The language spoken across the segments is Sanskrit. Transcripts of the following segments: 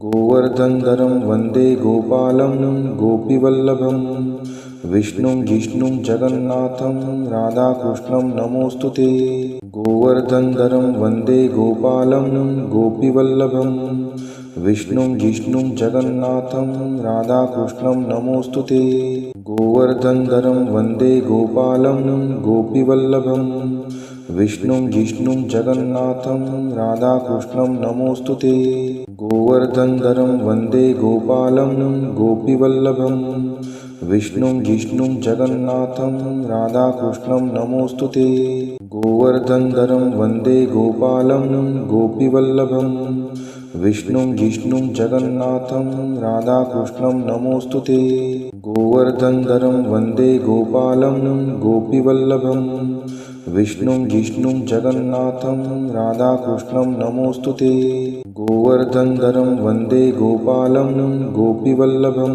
गोवर्धनधरं वन्दे गोपालं गोपीवल्लभं विष्णुं जिष्णुं जगन्नाथं राधाकृष्णं नमोऽस्तु ते। गोवर्धनधरं वन्दे गोपालं गोपीवल्लभं विष्णुं जिष्णुं जगन्नाथं राधाकृष्णं नमोऽस्तु ते। गोवर्धनधरं वन्दे गोपालं गोपीवल्लभं विष्णुं जिष्णुं जगन्नाथं राधाकृष्णं नमोऽस्तु ते। गोवर्धनधरं वन्दे गोपालं गोपीवल्लभं विष्णुं जिष्णुं जगन्नाथं राधाकृष्णं नमोऽस्तु ते। गोवर्धनधरं वन्दे गोपालं गोपीवल्लभं विष्णुं जिष्णुं जगन्नाथं राधाकृष्णं नमोऽस्तु ते। गोवर्धनधरं वन्दे गोपालं गोपीवल्लभं विष्णुं जिष्णुं जगन्नाथं राधाकृष्णं नमोऽस्तु ते। गोवर्धनधरं वन्दे गोपालं गोपीवल्लभं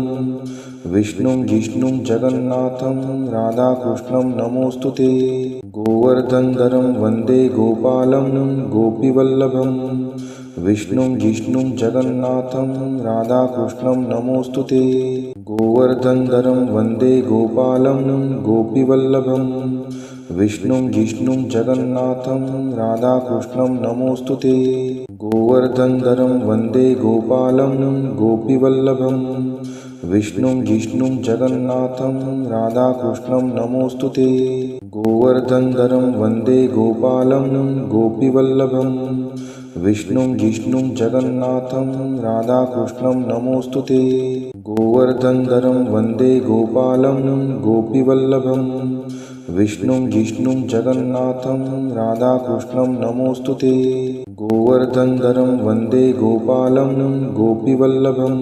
विष्णुं जिष्णुं जगन्नाथं राधाकृष्णं नमोऽस्तु ते। गोवर्धनधरं वन्दे गोपालं गोपीवल्लभं विष्णुं जिष्णुं जगन्नाथं राधाकृष्णं नमोऽस्तु ते। गोवर्धनधरं वन्दे गोपालं गोपीवल्लभं विष्णुं जिष्णुं जगन्नाथं राधाकृष्णं नमोऽस्तु ते। गोवर्धनधरं वन्दे गोपालं गोपीवल्लभं विष्णुं जिष्णुं जगन्नाथं राधाकृष्णं नमोऽस्तु ते। गोवर्धनधरं वन्दे गोपालं गोपीवल्लभं विष्णुं जिष्णुं जगन्नाथं राधाकृष्णं नमोऽस्तु ते। गोवर्धनधरं वन्दे गोपालं गोपीवल्लभं विष्णुं जिष्णुं जगन्नाथं राधाकृष्णं नमोऽस्तु ते। गोवर्धनधरं वन्दे गोपालं गोपीवल्लभं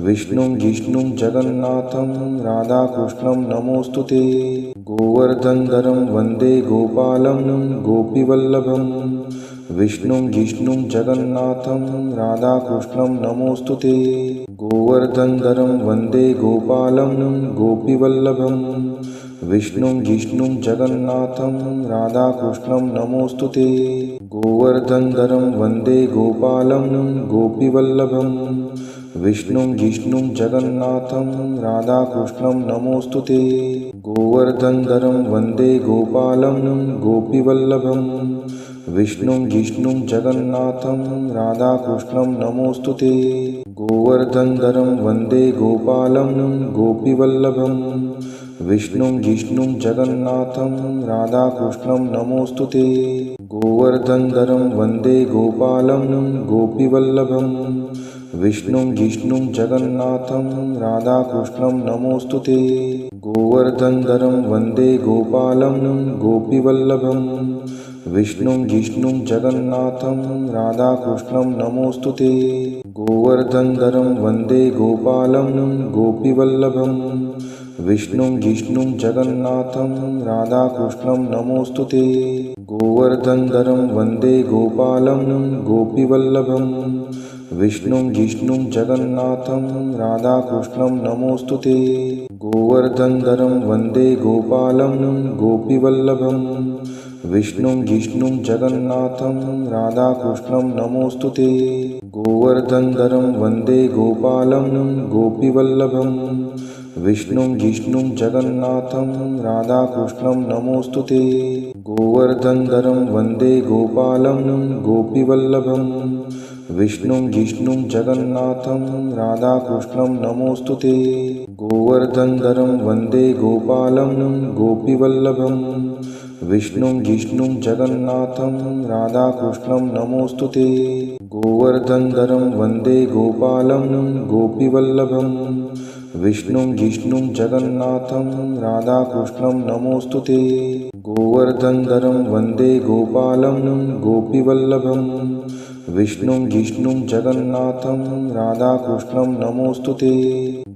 विष्णुं जिष्णुं जगन्नाथं राधाकृष्णं नमोऽस्तु ते। गोवर्धनधरं वन्दे गोपालं गोपीवल्लभं विष्णुं जिष्णुं जगन्नाथं राधाकृष्णं नमोऽस्तु ते। गोवर्धनधरं वन्दे गोपालं गोपीवल्लभं विष्णुं जिष्णुं जगन्नाथं राधाकृष्णं नमोऽस्तु ते। गोवर्धनधरं वन्दे गोपालं गोपीवल्लभं विष्णुं जिष्णुं जगन्नाथं राधाकृष्णं नमोऽस्तु ते। गोवर्धनधरं वन्दे गोपालं गोपीवल्लभं विष्णुं जिष्णुं जगन्नाथं राधाकृष्णं नमोऽस्तु ते। गोवर्धनधरं वन्दे गोपालं गोपीवल्लभं विष्णुं जिष्णुं जगन्नाथं राधाकृष्णं नमोऽस्तु ते। गोवर्धनधरं वन्दे गोपालं गोपीवल्लभं विष्णुं जिष्णुं जगन्नाथं राधाकृष्णं नमोऽस्तु ते। गोवर्धनधरं वन्दे गोपालं गोपीवल्लभं विष्णुं जिष्णुं जगन्नाथं राधाकृष्णं नमोऽस्तु ते। गोवर्धनधरं वन्दे गोपालं गोपीवल्लभं विष्णुं जिष्णुं जगन्नाथं राधाकृष्णं नमोऽस्तु ते। गोवर्धनधरं वन्दे गोपालं गोपीवल्लभं विष्णुं जिष्णुं जगन्नाथं राधाकृष्णं नमोऽस्तु ते। गोवर्धनधरं वन्दे गोपालं गोपीवल्लभं विष्णुं जिष्णुं जगन्नाथं राधाकृष्णं नमोऽस्तु ते। गोवर्धनधरं वन्दे गोपालं गोपीवल्लभं विष्णुं जिष्णुं जगन्नाथं राधाकृष्णं नमोऽस्तु ते। गोवर्धनधरं वन्दे गोपालं गोपीवल्लभं विष्णुं जिष्णुं जगन्नाथं राधाकृष्णं नमोऽस्तु ते। गोवर्धनधरं वन्दे गोपालं गोपीवल्लभं विष्णुं जिष्णुं जगन्नाथं राधाकृष्णं नमोऽस्तु ते। गोवर्धनधरं वन्दे गोपालं गोपीवल्लभं विष्णुं जिष्णुं जगन्नाथं राधाकृष्णं नमोऽस्तु ते। गोवर्धनधरं वन्दे गोपालं गोपीवल्लभं विष्णुं जिष्णुं जगन्नाथं राधाकृष्णं नमोऽस्तु ते।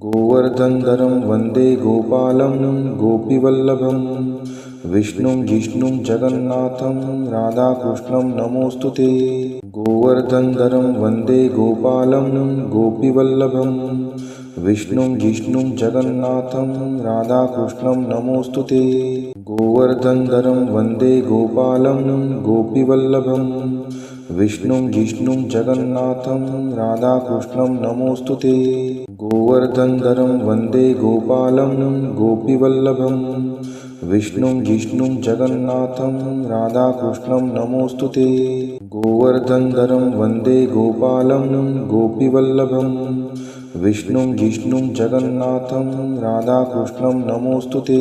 गोवर्धनधरं वन्दे गोपालं गोपीवल्लभं विष्णुं जिष्णुं जगन्नाथं राधाकृष्णं नमोऽस्तु ते। गोवर्धनधरं वन्दे गोपालं गोपीवल्लभं विष्णुं जिष्णुं जगन्नाथं राधाकृष्णं नमोऽस्तु ते। गोवर्धनधरं वन्दे गोपालं गोपीवल्लभं विष्णुं जिष्णुं जगन्नाथं राधाकृष्णं नमोऽस्तुते। गोवर्धनधरं वन्दे गोपालं गोपीवल्लभं विष्णुं जिष्णुं जगन्नाथं राधाकृष्णं नमोऽस्तुते। गोवर्धनधरं वन्दे गोपालं गोपीवल्लभं विष्णुं जिष्णुं जगन्नाथं राधाकृष्णं नमोऽस्तुते।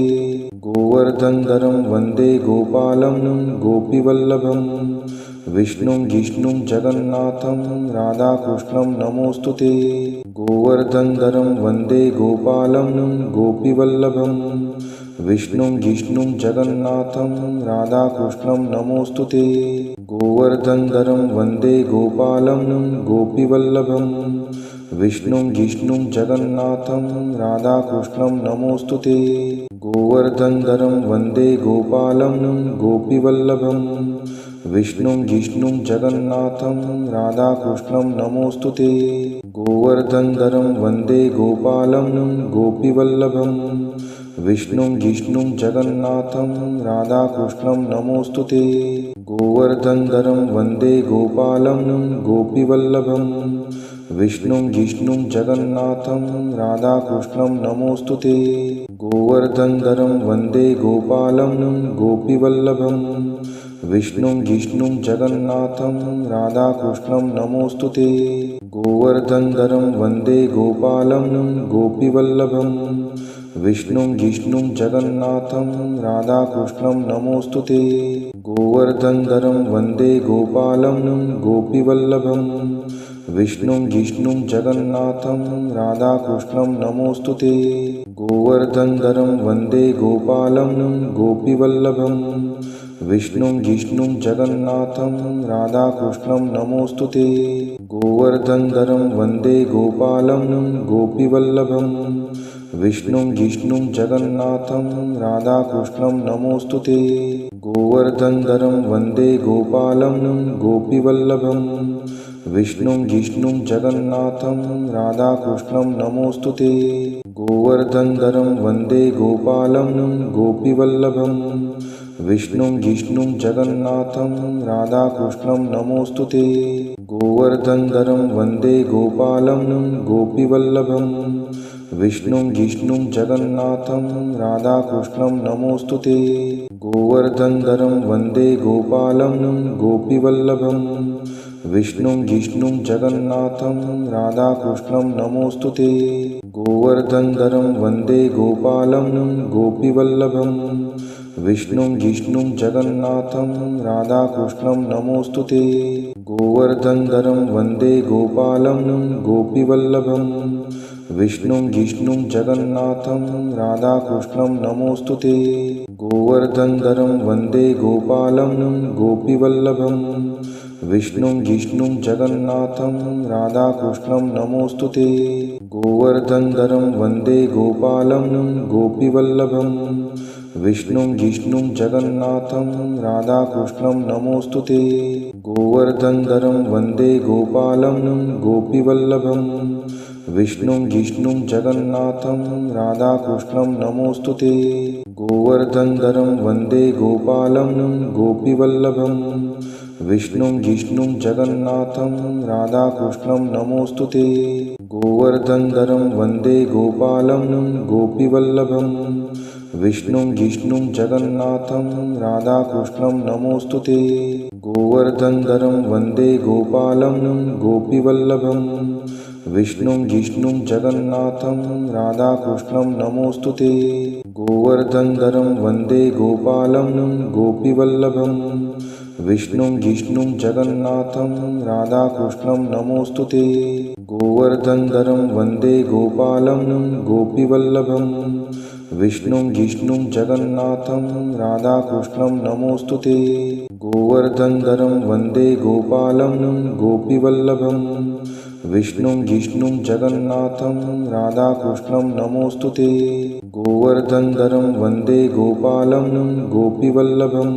गोवर्धनधरं वन्दे गोपालं गोपीवल्लभं विष्णुं जिष्णुं जगन्नाथं राधाकृष्णं नमोऽस्तुते। गोवर्धनधरं वन्दे गोपालं गोपीवल्लभं विष्णुं जिष्णुं जगन्नाथं राधाकृष्णं नमोऽस्तुते। गोवर्धनधरं वन्दे गोपालं गोपीवल्लभं विष्णुं जिष्णुं जगन्नाथं राधाकृष्णं नमोऽस्तुते। गोवर्धनधरं वन्दे गोपालं गोपीवल्लभं विष्णुं जिष्णुं जगन्नाथं राधाकृष्णं नमोऽस्तुते। गोवर्धनधरं वन्दे गोपालं गोपीवल्लभं विष्णुं जिष्णुं जगन्नाथं राधाकृष्णं नमोऽस्तुते। गोवर्धनधरं वन्दे गोपालं गोपीवल्लभं विष्णुं जिष्णुं जगन्नाथं राधाकृष्णं नमोऽस्तुते। गोवर्धनधरं वन्दे गोपालं गोपीवल्लभं विष्णुं जिष्णुं जगन्नाथं राधाकृष्णं नमोऽस्तुते। गोवर्धनधरं वन्दे गोपालं गोपीवल्लभं विष्णुं जिष्णुं जगन्नाथं राधाकृष्णं नमोऽस्तुते। गोवर्धनधरं वन्दे गोपालं गोपीवल्लभं विष्णुं जिष्णुं जगन्नाथं राधाकृष्णं नमोऽस्तुते। गोवर्धनधरं वन्दे गोपालं गोपीवल्लभं विष्णुं जिष्णुं जगन्नाथं राधाकृष्णं नमोऽस्तुते। गोवर्धनधरं वन्दे गोपालं गोपीवल्लभं विष्णुं जिष्णुं जगन्नाथं राधाकृष्णं नमोऽस्तुते। गोवर्धनधरं वन्दे गोपालं गोपीवल्लभं विष्णुं जिष्णुं जगन्नाथं राधाकृष्णं नमोऽस्तुते। गोवर्धनधरं वन्दे गोपालं गोपीवल्लभं विष्णुं जिष्णुं जगन्नाथं राधाकृष्णं नमोऽस्तुते। गोवर्धनधरं वन्दे गोपालं गोपीवल्लभं विष्णुं जिष्णुं जगन्नाथं राधाकृष्णं नमोऽस्तुते। गोवर्धनधरं वन्दे गोपालं गोपीवल्लभं विष्णुं जिष्णुं जगन्नाथं राधाकृष्णं नमोऽस्तुते। गोवर्धनधरं वन्दे गोपालं गोपीवल्लभं विष्णुं जिष्णुं जगन्नाथं राधाकृष्णं नमोऽस्तुते। गोवर्धनधरं वन्दे गोपालं गोपीवल्लभं विष्णुं जिष्णुं जगन्नाथं राधाकृष्णं नमोऽस्तुते। गोवर्धनधरं वन्दे गोपालं गोपीवल्लभं विष्णुं जिष्णुं जगन्नाथं राधाकृष्णं नमोऽस्तुते। गोवर्धनधरं वन्दे गोपालं गोपीवल्लभं विष्णुं जिष्णुं जगन्नाथं राधाकृष्णं नमोऽस्तुते। गोवर्धनधरं वन्दे गोपालं गोपीवल्लभं विष्णुं जिष्णुं जगन्नाथं राधाकृष्णं नमोऽस्तुते। गोवर्धनधरं वन्दे गोपालं गोपीवल्लभं विष्णुं जिष्णुं जगन्नाथं राधाकृष्णं नमोऽस्तुते। गोवर्धनधरं वन्दे गोपालं गोपीवल्लभं विष्णुं जिष्णुं जगन्नाथं राधाकृष्णं नमोऽस्तुते। गोवर्धनधरं वन्दे गोपालं गोपीवल्लभं विष्णुं जिष्णुं जगन्नाथं राधाकृष्णं नमोऽस्तुते। गोवर्धनधरं वन्दे गोपालं गोपीवल्लभं विष्णुं जिष्णुं जगन्नाथं राधाकृष्णं नमोऽस्तुते। गोवर्धनधरं वन्दे गोपालं गोपीवल्लभं विष्णुं जिष्णुं जगन्नाथं राधाकृष्णं नमोऽस्तुते। गोवर्धनधरं वन्दे गोपालं गोपीवल्लभं विष्णुं जिष्णुं जगन्नाथं राधाकृष्णं नमोऽस्तुते। गोवर्धनधरं वन्दे गोपालं गोपीवल्लभं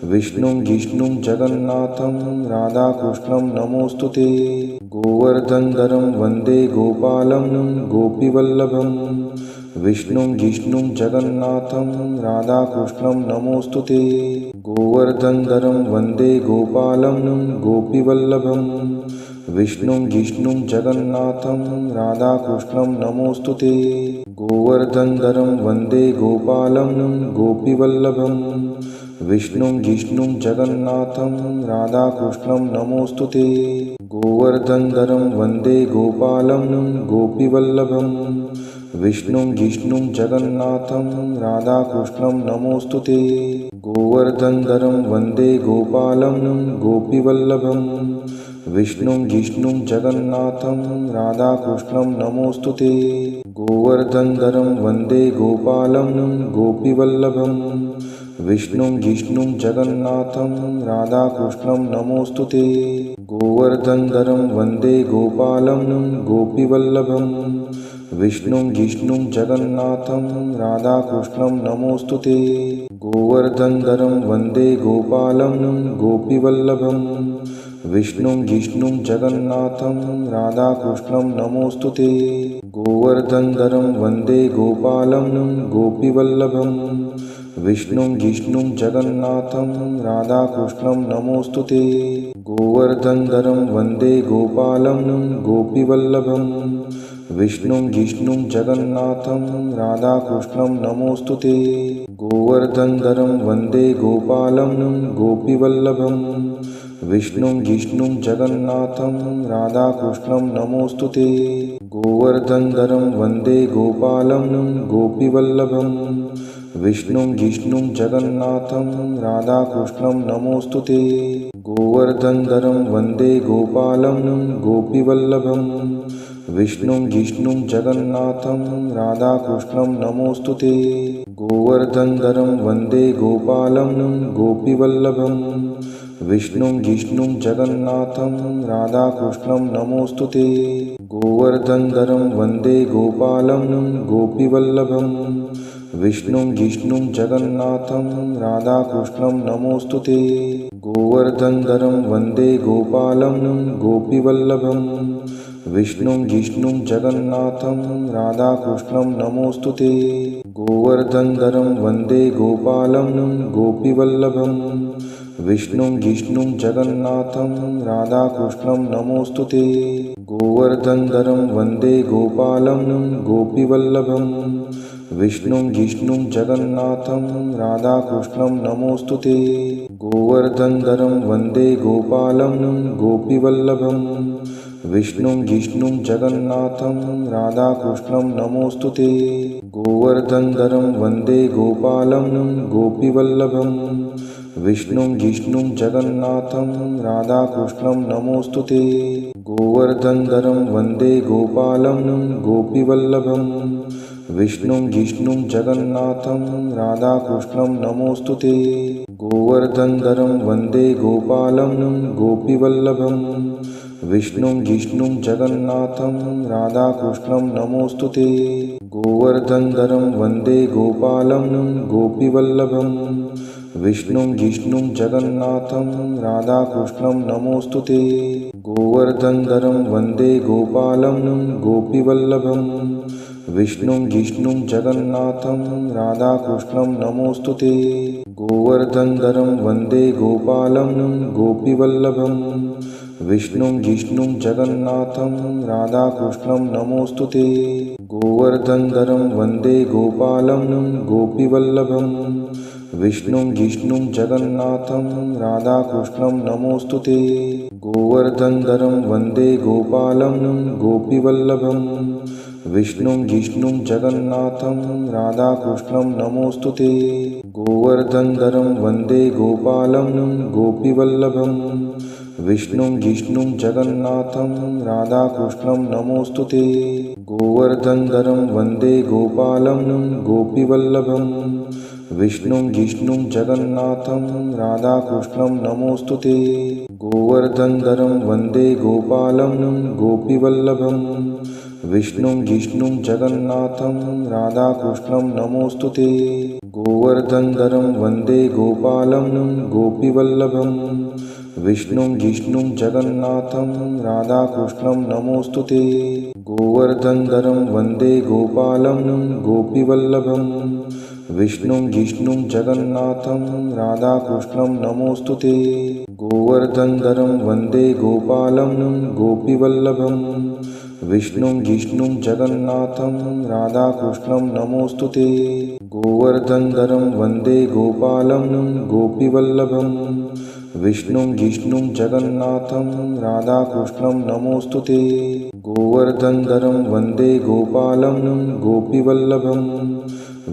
विष्णुं जिष्णुं जगन्नाथं राधाकृष्णं नमोऽस्तुते। गोवर्धनधरं वन्दे गोपालं गोपीवल्लभं विष्णुं जिष्णुं जगन्नाथं राधाकृष्णं नमोऽस्तुते। गोवर्धनधरं वन्दे गोपालं गोपीवल्लभं। विष्णुं जिष्णुं जगन्नाथं राधाकृष्णं नमोऽस्तुते। गोवर्धनधरं वन्दे गोपालं गोपीवल्लभं। विष्णुं जिष्णुं जगन्नाथं राधाकृष्णं नमोऽस्तुते। गोवर्धनधरं वन्दे गोपालं गोपीवल्लभं। विष्णुं जिष्णुं जगन्नाथं राधाकृष्णं नमोऽस्तुते। गोवर्धनधरं वन्दे गोपालं गोपीवल्लभं। विष्णुं जिष्णुं जगन्नाथं राधाकृष्णं नमोऽस्तुते। गोवर्धनधरं वन्दे गोपालं गोपीवल्लभं। विष्णुं जिष्णुं जगन्नाथं राधाकृष्णं नमोऽस्तुते। गोवर्धनधरं वन्दे गोपालं गोपीवल्लभं। विष्णुं जिष्णुं जगन्नाथं राधाकृष्णं नमोऽस्तुते। गोवर्धनधरं वन्दे गोपालं गोपीवल्लभं। विष्णुं जिष्णुं जगन्नाथं राधाकृष्णं नमोऽस्तुते। गोवर्धनधरं वन्दे गोपालं गोपीवल्लभं। विष्णुं जिष्णुं जगन्नाथं राधाकृष्णं नमोऽस्तुते। गोवर्धनधरं वन्दे गोपालं गोपीवल्लभं। विष्णुं जिष्णुं जगन्नाथं राधाकृष्णं नमोऽस्तुते। गोवर्धनधरं वन्दे गोपालं गोपीवल्लभं। विष्णुं जिष्णुं जगन्नाथं राधाकृष्णं नमोऽस्तुते। गोवर्धनधरं वन्दे गोपालं गोपीवल्लभं। विष्णुं जिष्णुं जगन्नाथं राधाकृष्णं नमोऽस्तुते। गोवर्धनधरं वन्दे गोपालं गोपीवल्लभं। विष्णुं जिष्णुं जगन्नाथं राधाकृष्णं नमोऽस्तुते। गोवर्धनधरं वन्दे गोपालं गोपीवल्लभं। विष्णुं जिष्णुं जगन्नाथं राधाकृष्णं नमोऽस्तुते। गोवर्धनधरं वन्दे गोपालं गोपीवल्लभं। विष्णुं जिष्णुं जगन्नाथं राधाकृष्णं नमोऽस्तुते। गोवर्धनधरं वन्दे गोपालं गोपीवल्लभं। विष्णुं जिष्णुं जगन्नाथं राधाकृष्णं नमोऽस्तुते। गोवर्धनधरं वन्दे गोपालं गोपीवल्लभं। विष्णुं जिष्णुं जगन्नाथं राधाकृष्णं नमोऽस्तुते। गोवर्धनधरं वन्दे गोपालं गोपीवल्लभं। विष्णुं जिष्णुं जगन्नाथं राधाकृष्णं नमोऽस्तुते। गोवर्धनधरं वन्दे गोपालं गोपीवल्लभं। विष्णुं जिष्णुं जगन्नाथं राधाकृष्णं नमोऽस्तुते। गोवर्धनधरं वन्दे गोपालं गोपीवल्लभं। विष्णुं जिष्णुं जगन्नाथं राधाकृष्णं नमोऽस्तुते। गोवर्धनधरं वन्दे गोपालं गोपीवल्लभं। विष्णुं जिष्णुं जगन्नाथं राधाकृष्णं नमोऽस्तुते। गोवर्धनधरं वन्दे गोपालं गोपीवल्लभं। विष्णुं जिष्णुं जगन्नाथं राधाकृष्णं नमोऽस्तुते। गोवर्धनधरं वन्दे गोपालं गोपीवल्लभं। विष्णुं जिष्णुं जगन्नाथं राधाकृष्णं नमोऽस्तुते। गोवर्धनधरं वन्दे गोपालं गोपीवल्लभं। विष्णुं जिष्णुं जगन्नाथं राधाकृष्णं नमोऽस्तुते। गोवर्धनधरं वन्दे गोपालं गोपीवल्लभं। विष्णुं जिष्णुं जगन्नाथं राधाकृष्णं नमोऽस्तुते। गोवर्धनधरं वन्दे गोपालं गोपीवल्लभं। विष्णुं जिष्णुं जगन्नाथं राधाकृष्णं नमोऽस्तुते। गोवर्धनधरं वन्दे गोपालं गोपीवल्लभं। विष्णुं जिष्णुं जगन्नाथं राधाकृष्णं नमोऽस्तुते। गोवर्धनधरं वन्दे गोपालं गोपीवल्लभं। विष्णुं जिष्णुं जगन्नाथं राधाकृष्णं नमोऽस्तुते। गोवर्धनधरं वन्दे गोपालं गोपीवल्लभं। विष्णुं जिष्णुं जगन्नाथं राधाकृष्णं नमोऽस्तुते। गोवर्धनधरं वन्दे गोपालं गोपीवल्लभं। विष्णुं जिष्णुं जगन्नाथं राधाकृष्णं नमोऽस्तुते। गोवर्धनधरं वन्दे गोपालं गोपीवल्लभं। विष्णुं जिष्णुं जगन्नाथं राधाकृष्णं नमोऽस्तु ते। गोवर्धनधरं वन्दे गोपालं गोपीवल्लभं। विष्णुं जिष्णुं जगन्नाथं राधाकृष्णं नमोऽस्तु ते। गोवर्धनधरं वन्दे गोपालं गोपीवल्लभं। विष्णुं जिष्णुं जगन्नाथं राधाकृष्णं नमोऽस्तु ते। गोवर्धनधरं वन्दे गोपालं गोपीवल्लभं। विष्णुं जिष्णुं जगन्नाथं राधाकृष्णं नमोऽस्तु ते। गोवर्धनधरं वन्दे गोपालं गोपीवल्लभं।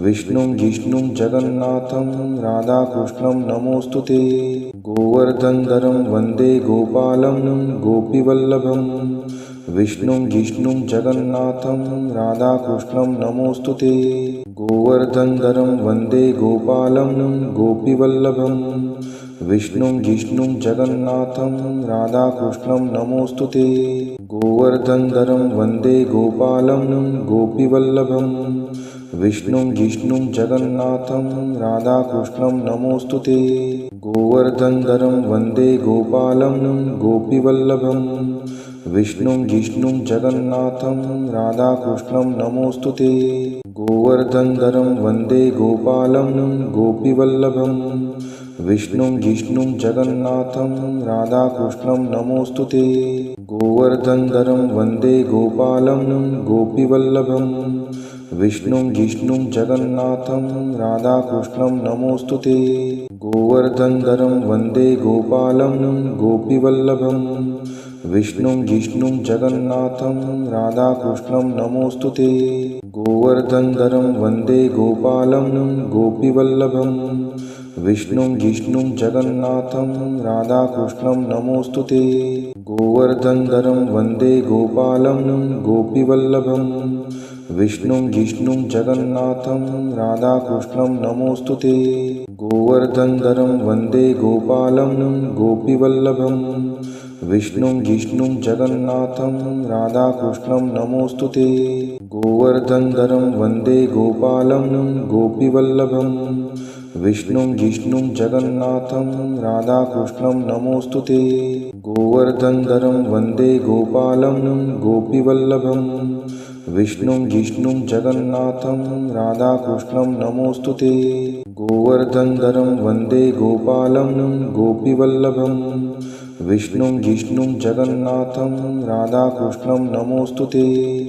विष्णुं जिष्णुं जगन्नाथं राधाकृष्णं नमोऽस्तु ते। गोवर्धनधरं वन्दे गोपालं गोपीवल्लभं। विष्णुं जिष्णुं जगन्नाथं राधाकृष्णं नमोऽस्तु ते। गोवर्धनधरं वन्दे गोपालं गोपीवल्लभं। विष्णुं जिष्णुं जगन्नाथं राधाकृष्णं नमोऽस्तु ते। गोवर्धनधरं वन्दे गोपालं गोपीवल्लभं। विष्णुं जिष्णुं जगन्नाथं राधाकृष्णं नमोऽस्तु ते। गोवर्धनधरं वन्दे गोपालं गोपीवल्लभं। विष्णुं जिष्णुं जगन्नाथं राधाकृष्णं नमोऽस्तु ते। गोवर्धनधरं वन्दे गोपालं गोपीवल्लभं। विष्णुं जिष्णुं जगन्नाथं राधाकृष्णं नमोऽस्तु ते। गोवर्धनधरं वन्दे गोपालं गोपीवल्लभं। विष्णुं जिष्णुं जगन्नाथं राधाकृष्णं नमोऽस्तु ते। गोवर्धनधरं वन्दे गोपालं गोपीवल्लभं। विष्णुं जिष्णुं जगन्नाथं राधाकृष्णं नमोऽस्तु ते। गोवर्धनधरं वन्दे गोपालं गोपीवल्लभं। विष्णुं जिष्णुं जगन्नाथं राधाकृष्णं नमोऽस्तु ते। गोवर्धनधरं वन्दे गोपालं गोपीवल्लभं। विष्णुं जिष्णुं जगन्नाथं राधाकृष्णं नमोऽस्तु ते। गोवर्धनधरं वन्दे गोपालं गोपीवल्लभं। विष्णुं जिष्णुं जगन्नाथं राधाकृष्णं नमोऽस्तु ते। गोवर्धनधरं वन्दे गोपालं गोपीवल्लभं। विष्णुं जिष्णुं जगन्नाथं राधाकृष्णं नमोऽस्तु ते। गोवर्धनधरं वन्दे गोपालं गोपीवल्लभं। विष्णुं जिष्णुं जगन्नाथं राधाकृष्णं नमोऽस्तु ते। गोवर्धनधरं वन्दे गोपालं गोपीवल्लभं। विष्णुं जिष्णुं जगन्नाथं राधाकृष्णं नमोऽस्तु ते।